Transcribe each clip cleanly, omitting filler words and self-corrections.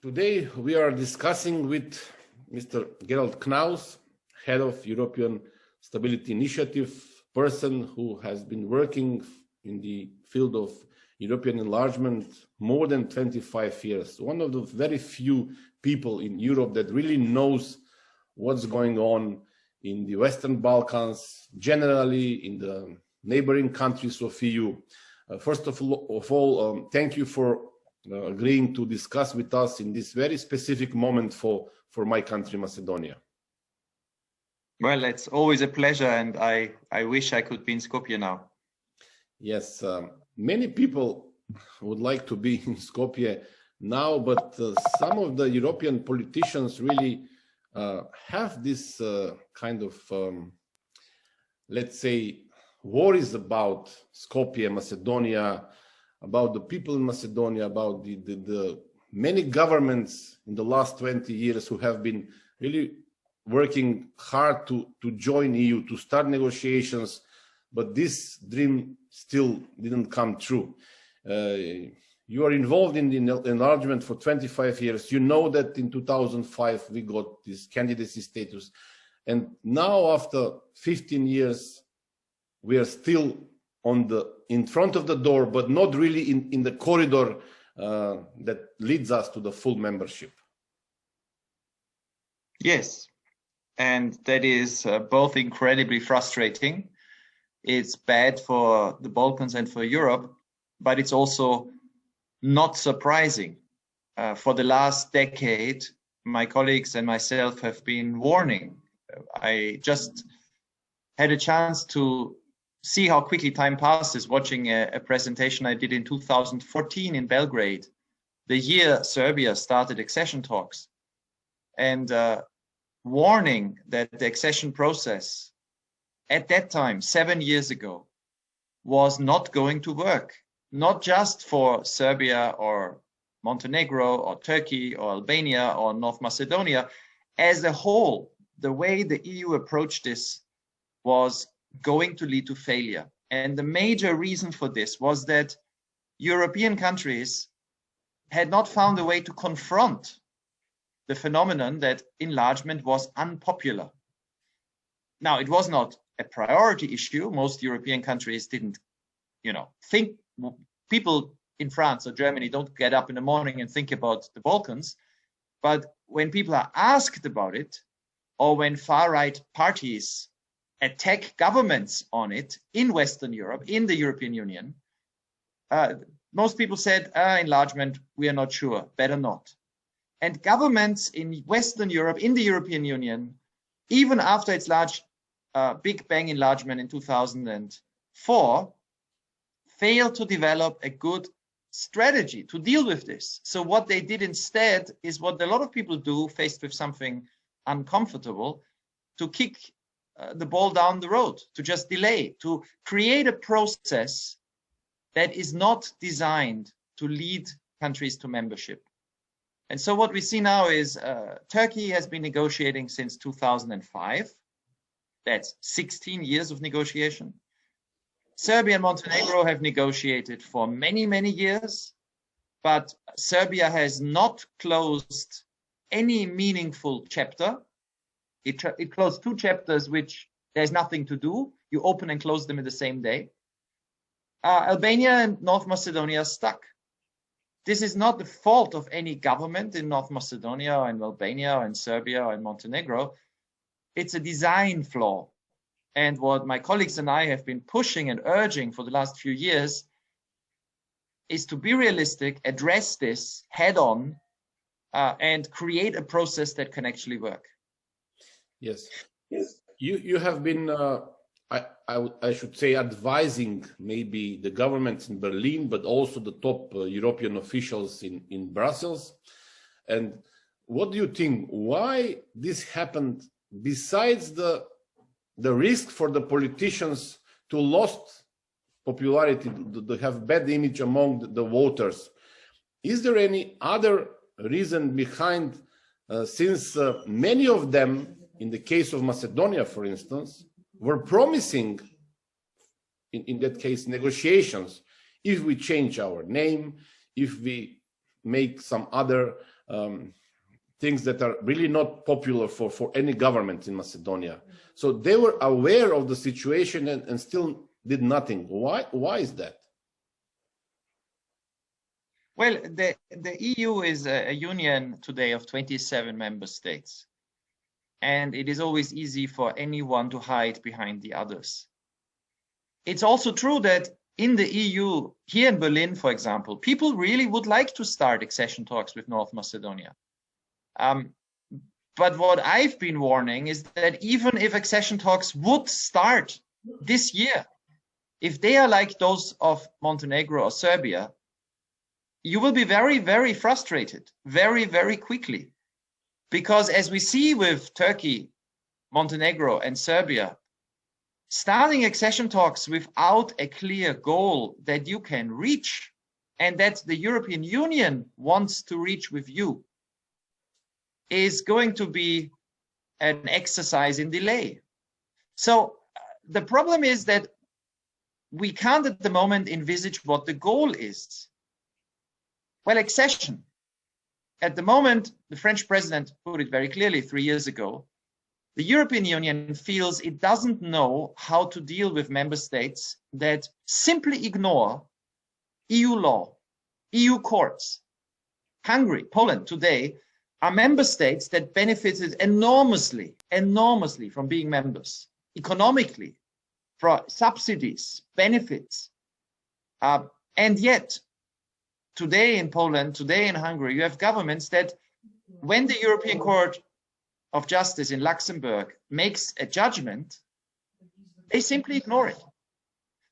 Today we are discussing with Mr. Gerald Knaus, head of European Stability Initiative, person who has been working in the field of European enlargement more than 25 years. One of the very few people in Europe that really knows what's going on in the Western Balkans, generally in the neighboring countries of EU. First of all, thank you for agreeing to discuss with us in this very specific moment for my country, Macedonia. Well, it's always a pleasure, and I wish I could be in Skopje now. Yes, many people would like to be in Skopje now, but some of the European politicians really have this kind of, let's say, worries about Skopje, Macedonia, about the people in Macedonia, about the many governments in the last 20 years who have been really working hard to join EU, to start negotiations, but this dream still didn't come true. You are involved in the enlargement for 25 years. You know that in 2005 we got this candidacy status, and now after 15 years we are still in front of the door, but not really in the corridor that leads us to the full membership. Yes, and that is both incredibly frustrating. It's bad for the Balkans and for Europe, but it's also not surprising. For the last decade, my colleagues and myself have been warning. I just had a chance to see how quickly time passes watching a presentation I did in 2014 in Belgrade, the year Serbia started accession talks, and warning that the accession process at that time, 7 years ago, was not going to work, not just for Serbia or Montenegro or Turkey or Albania or North Macedonia. As a whole, the way the EU approached this was going to lead to failure. And the major reason for this was that European countries had not found a way to confront the phenomenon that enlargement was unpopular. Now, it was not a priority issue. Most European countries didn't, think. People in France or Germany don't get up in the morning and think about the Balkans. But when people are asked about it, or when far-right parties attack governments on it in Western Europe, in the European Union, most people said, enlargement, we are not sure, better not. And governments in Western Europe, in the European Union, even after its large Big Bang enlargement in 2004, failed to develop a good strategy to deal with this. So what they did instead is what a lot of people do faced with something uncomfortable, to kick the ball down the road, to just delay, to create a process that is not designed to lead countries to membership. And so what we see now is Turkey has been negotiating since 2005. That's 16 years of negotiation. Serbia and Montenegro have negotiated for many, many years, but Serbia has not closed any meaningful chapter. It closed 2 chapters which there's nothing to do. You open and close them in the same day. Albania and North Macedonia are stuck. This is not the fault of any government in North Macedonia or in Albania or in Serbia or in Montenegro. It's a design flaw. And what my colleagues and I have been pushing and urging for the last few years is to be realistic, address this head on, and create a process that can actually work. Yes. You have been, I should say, advising maybe the governments in Berlin, but also the top European officials in Brussels. And what do you think? Why this happened? Besides the risk for the politicians to lose popularity, to have bad image among the voters, is there any other reason behind? Since many of them, in the case of Macedonia, for instance, were promising, in that case, negotiations. If we change our name, if we make some other things that are really not popular for any government in Macedonia. So they were aware of the situation and still did nothing. Why is that? Well, the EU is a union today of 27 member states. And it is always easy for anyone to hide behind the others. It's also true that in the EU, here in Berlin, for example, people really would like to start accession talks with North Macedonia. But what I've been warning is that even if accession talks would start this year, if they are like those of Montenegro or Serbia, you will be very, very frustrated, very, very quickly. Because as we see with Turkey, Montenegro, and Serbia, starting accession talks without a clear goal that you can reach and that the European Union wants to reach with you is going to be an exercise in delay. So the problem is that we can't at the moment envisage what the goal is. Well, accession. At the moment, the French president put it very clearly 3 years ago, the European Union feels it doesn't know how to deal with member states that simply ignore EU law, EU courts. Hungary, Poland today are member states that benefited enormously from being members, economically, for subsidies, benefits. And yet, today in Poland, today in Hungary, you have governments that when the European Court of Justice in Luxembourg makes a judgment, they simply ignore it.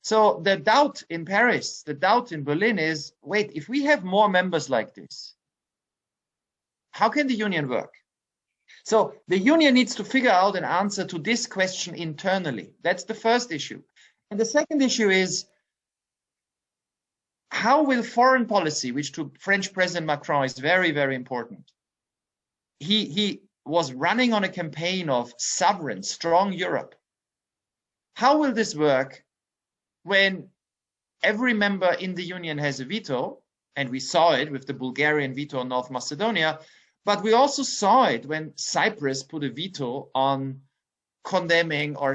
So the doubt in Paris, the doubt in Berlin is, wait, if we have more members like this, how can the union work? So the union needs to figure out an answer to this question internally. That's the first issue. And the second issue is, how will foreign policy, which to French President Macron is very, very important. He was running on a campaign of sovereign, strong Europe. How will this work when every member in the union has a veto? And we saw it with the Bulgarian veto on North Macedonia, but we also saw it when Cyprus put a veto on condemning or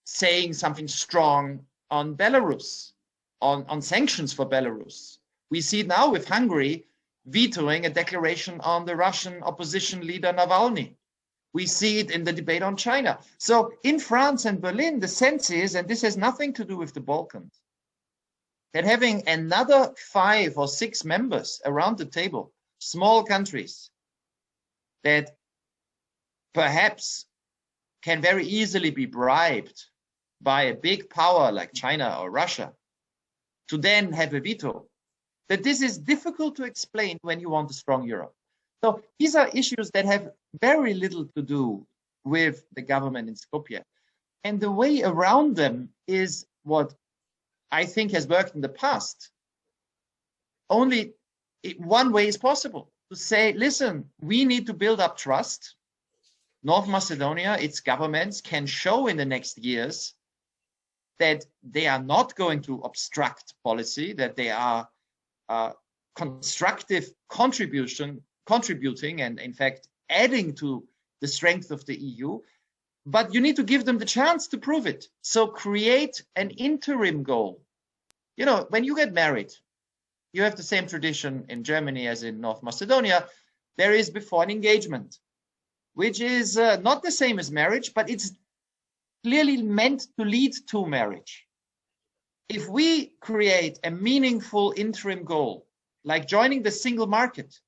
saying something strong on Belarus. On sanctions for Belarus. We see it now with Hungary vetoing a declaration on the Russian opposition leader Navalny. We see it in the debate on China. So in France and Berlin, the sense is, and this has nothing to do with the Balkans, that having another 5 or 6 members around the table, small countries, that perhaps can very easily be bribed by a big power like China or Russia, to then have a veto, that this is difficult to explain when you want a strong Europe. So these are issues that have very little to do with the government in Skopje. And the way around them is what I think has worked in the past. Only one way is possible, to say, listen, we need to build up trust. North Macedonia, its governments can show in the next years that they are not going to obstruct policy, that they are constructive contributing and in fact adding to the strength of the EU, but you need to give them the chance to prove it. So create an interim goal. You know, when you get married, you have the same tradition in Germany as in North Macedonia. There is before an engagement, which is not the same as marriage, but it's clearly meant to lead to marriage. If we create a meaningful interim goal, like joining the single market,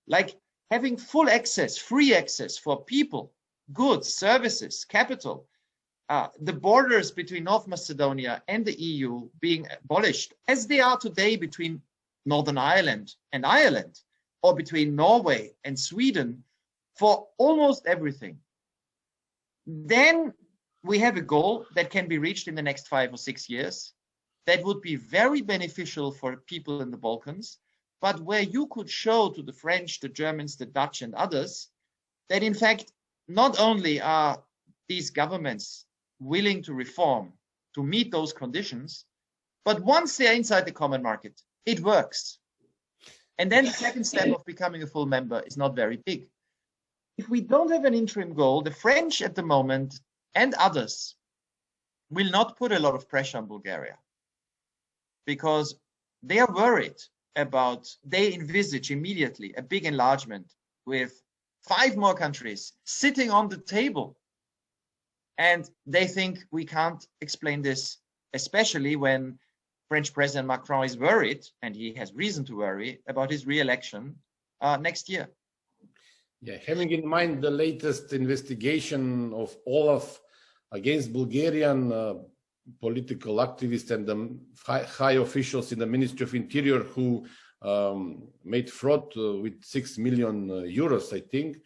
like having full access, free access for people, goods, services, capital, the borders between North Macedonia and the EU being abolished, as they are today between Northern Ireland and Ireland, or between Norway and Sweden, for almost everything, then we have a goal that can be reached in the next 5 or 6 years that would be very beneficial for people in the Balkans, but where you could show to the French, the Germans, the Dutch, and others that in fact, not only are these governments willing to reform to meet those conditions, but once they're inside the common market, it works. And then the second step of becoming a full member is not very big. If we don't have an interim goal, the French at the moment and others will not put a lot of pressure on Bulgaria, because they are worried about, they envisage immediately a big enlargement with 5 more countries sitting on the table. And they think we can't explain this, especially when French President Macron is worried, and he has reason to worry, about his re-election next year. Yeah, having in mind the latest investigation of Olaf against Bulgarian political activists and the high officials in the Ministry of Interior who made fraud with 6 million euros, I think,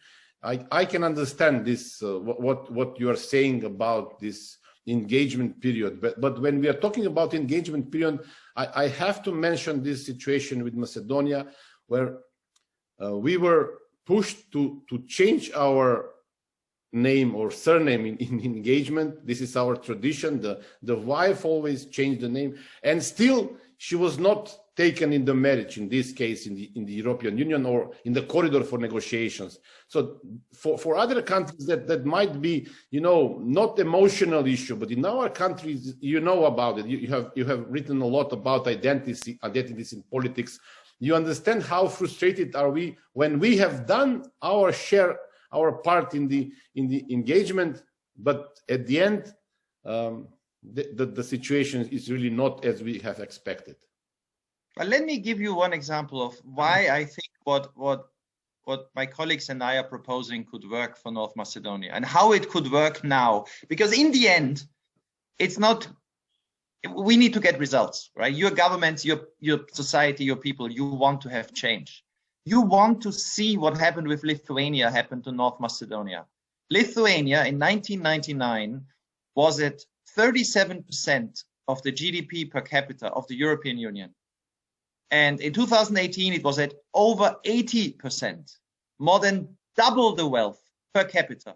I can understand this, what you are saying about this engagement period. But when we are talking about engagement period, I have to mention this situation with Macedonia, where we were pushed to change our name or surname in engagement. This is our tradition. The wife always changed the name, and still she was not taken in the marriage, in this case in the European Union or in the corridor for negotiations. So for other countries that might be, you know, not emotional issue, but in our countries, you know about it. You have written a lot about identities in politics. You understand how frustrated are we when we have done our share, our part in the engagement, but at the end, the situation is really not as we have expected. But let me give you one example of why I think what my colleagues and I are proposing could work for North Macedonia, and how it could work now. Because in the end, it's not, we need to get results, right? Your governments, your society, your people, you want to have change. You want to see what happened with Lithuania happen to North Macedonia. Lithuania in 1999 was at 37% of the GDP per capita of the European Union. And in 2018, it was at over 80%, more than double the wealth per capita,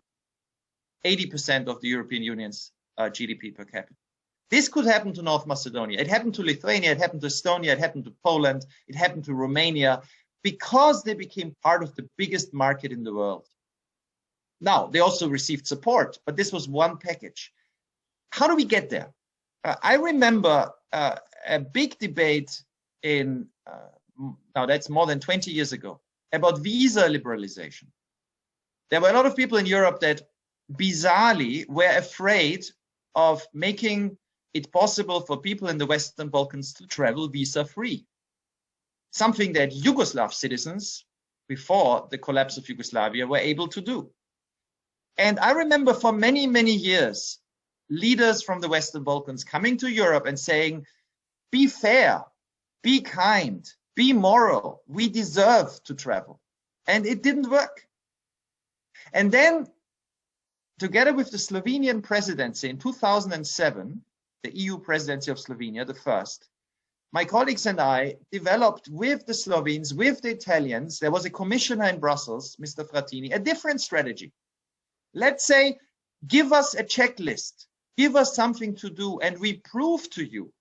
80% of the European Union's GDP per capita. This could happen to North Macedonia. It happened to Lithuania, it happened to Estonia, it happened to Poland, it happened to Romania, because they became part of the biggest market in the world. Now, they also received support, but this was one package. How do we get there? I remember a big debate in, now that's more than 20 years ago, about visa liberalization. There were a lot of people in Europe that bizarrely were afraid of making it possible for people in the Western Balkans to travel visa-free. Something that Yugoslav citizens, before the collapse of Yugoslavia, were able to do. And I remember for many, many years, leaders from the Western Balkans coming to Europe and saying, be fair, be kind, be moral, we deserve to travel. And it didn't work. And then, together with the Slovenian presidency in 2007, the EU presidency of Slovenia, the first, my colleagues and I developed with the Slovenes, with the Italians, there was a commissioner in Brussels, Mr. Frattini, a different strategy. Let's say, give us a checklist, give us something to do, and we prove to you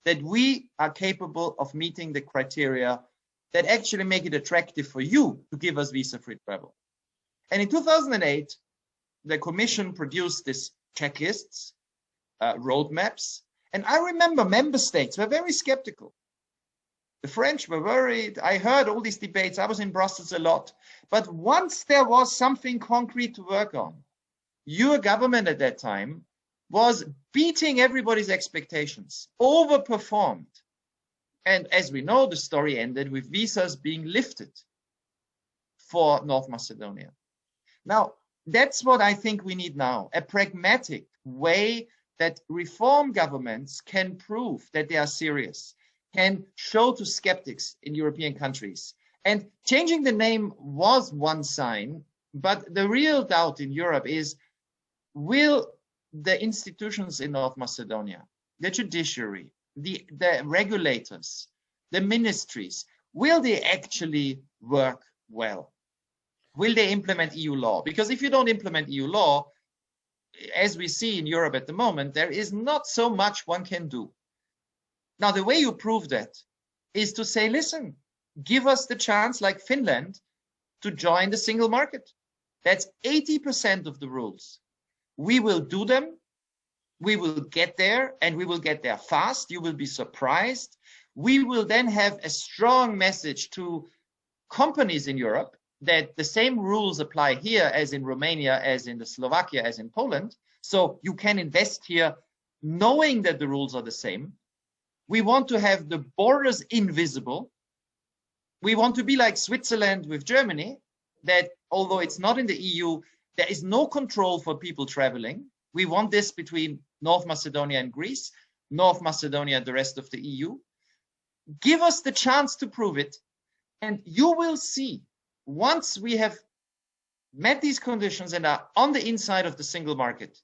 that we are capable of meeting the criteria that actually make it attractive for you to give us visa-free travel. And in 2008, the Commission produced these checklists, roadmaps, and I remember member states were very skeptical. The French were worried. I heard all these debates. I was in Brussels a lot. But once there was something concrete to work on, your government at that time was beating everybody's expectations, overperformed. And as we know, the story ended with visas being lifted for North Macedonia. Now, that's what I think we need now, a pragmatic way that reform governments can prove that they are serious, can show to skeptics in European countries. And changing the name was one sign, but the real doubt in Europe is, will the institutions in North Macedonia, the judiciary, the regulators, the ministries, will they actually work well? Will they implement EU law? Because if you don't implement EU law, as we see in Europe at the moment, there is not so much one can do. Now, the way you prove that is to say, listen, give us the chance, like Finland, to join the single market. That's 80% of the rules. We will do them. We will get there, and we will get there fast. You will be surprised. We will then have a strong message to companies in Europe that the same rules apply here as in Romania, as in the Slovakia, as in Poland. So you can invest here knowing that the rules are the same. We want to have the borders invisible. We want to be like Switzerland with Germany, that although it's not in the EU, there is no control for people traveling. We want this between North Macedonia and Greece, North Macedonia and the rest of the EU. Give us the chance to prove it, and you will see, once we have met these conditions and are on the inside of the single market,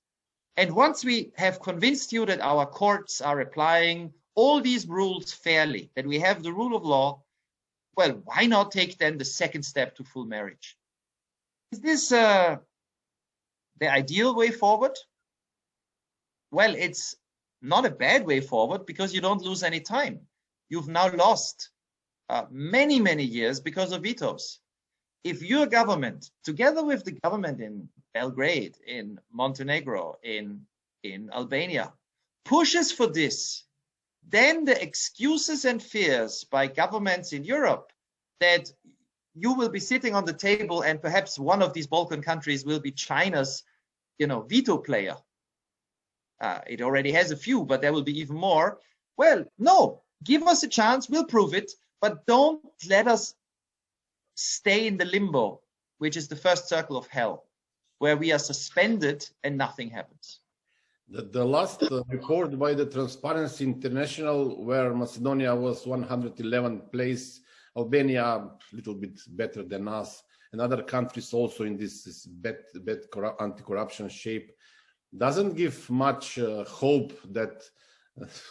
and once we have convinced you that our courts are applying all these rules fairly, that we have the rule of law, well, why not take then the second step to full marriage? Is this the ideal way forward? Well, it's not a bad way forward because you don't lose any time. You've now lost many, many years because of vetoes. If your government, together with the government in Belgrade, in Montenegro, in Albania, pushes for this, then the excuses and fears by governments in Europe that you will be sitting on the table and perhaps one of these Balkan countries will be China's, veto player. It already has a few, but there will be even more. Well, no, give us a chance, we'll prove it, but don't let us stay in the limbo, which is the first circle of hell, where we are suspended and nothing happens. The last report by the Transparency International, where Macedonia was 111th place, Albania a little bit better than us, and other countries also in this bad anti-corruption shape, doesn't give much hope that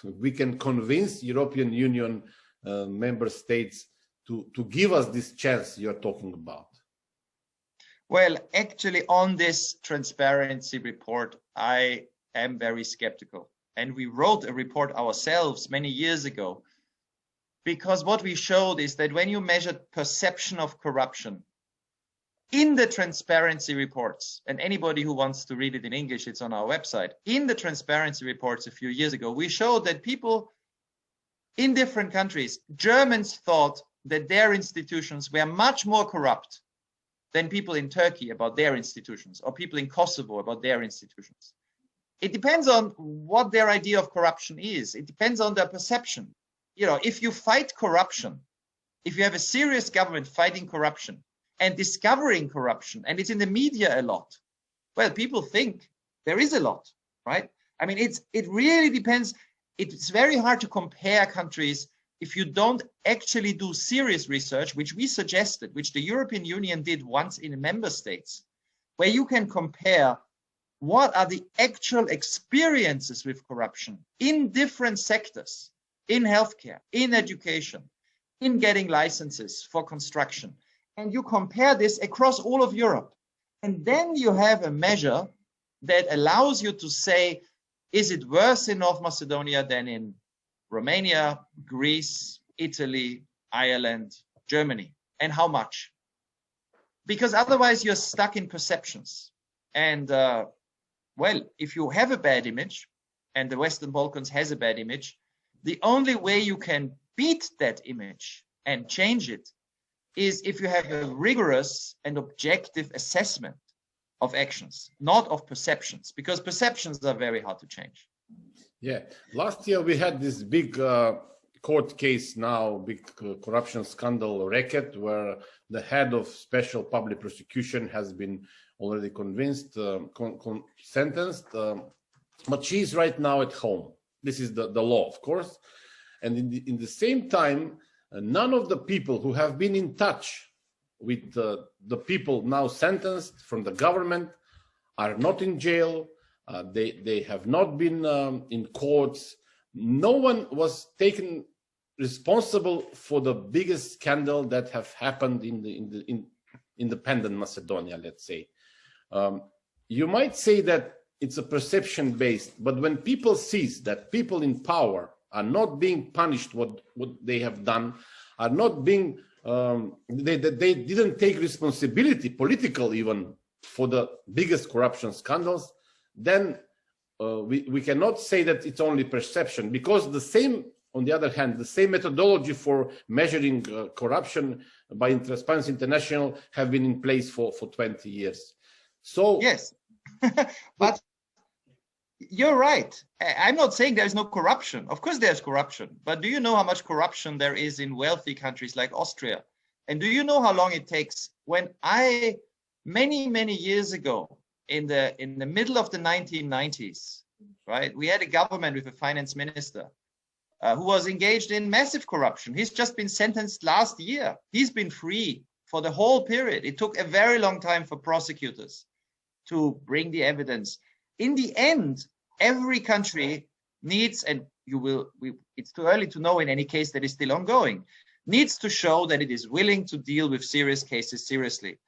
we can convince European Union member states to give us this chance you're talking about. Well, actually, on this transparency report, I am very skeptical. And we wrote a report ourselves many years ago, because what we showed is that when you measured perception of corruption in the transparency reports, and anybody who wants to read it in English, it's on our website. In the transparency reports a few years ago, we showed that people in different countries, Germans thought that their institutions were much more corrupt than people in Turkey about their institutions, or people in Kosovo about their institutions. It depends on what their idea of corruption is. It depends on their perception. If you fight corruption, if you have a serious government fighting corruption and discovering corruption, and it's in the media a lot, well, people think there is a lot, right? I mean, it really depends. It's very hard to compare countries if you don't actually do serious research, which we suggested, which the European Union did once in member states, where you can compare what are the actual experiences with corruption in different sectors, in healthcare, in education, in getting licenses for construction. And you compare this across all of Europe. And then you have a measure that allows you to say, is it worse in North Macedonia than in Romania, Greece, Italy, Ireland, Germany? And how much? Because otherwise you're stuck in perceptions. And well, if you have a bad image, and the Western Balkans has a bad image, the only way you can beat that image and change it is if you have a rigorous and objective assessment of actions, not of perceptions, because perceptions are very hard to change. Yeah, last year we had this big court case now, big corruption scandal racket, where the head of special public prosecution has been already convinced, sentenced, but she's right now at home. This is the law, of course. And in the same time, none of the people who have been in touch with the people now sentenced from the government are not in jail. They have not been in courts. No one was taken responsible for the biggest scandal that have happened in the independent Macedonia, let's say. You might say that it's a perception based, but when people see that people in power are not being punished what they have done, are not being, they didn't take responsibility, political even, for the biggest corruption scandals, then we cannot say that it's only perception, because the same, on the other hand, the same methodology for measuring corruption by Transparency International have been in place for 20 years. So yes, but you're right. I'm not saying there's no corruption. Of course there's corruption, but do you know how much corruption there is in wealthy countries like Austria? And do you know how long it takes? When I, many years ago, in the middle of the 1990s, right, we had a government with a finance minister who was engaged in massive corruption. He's just been sentenced last year. He's been free for the whole period. It took a very long time for prosecutors to bring the evidence. In the end, every country needs, and it's too early to know in any case that is still ongoing, needs to show that it is willing to deal with serious cases seriously.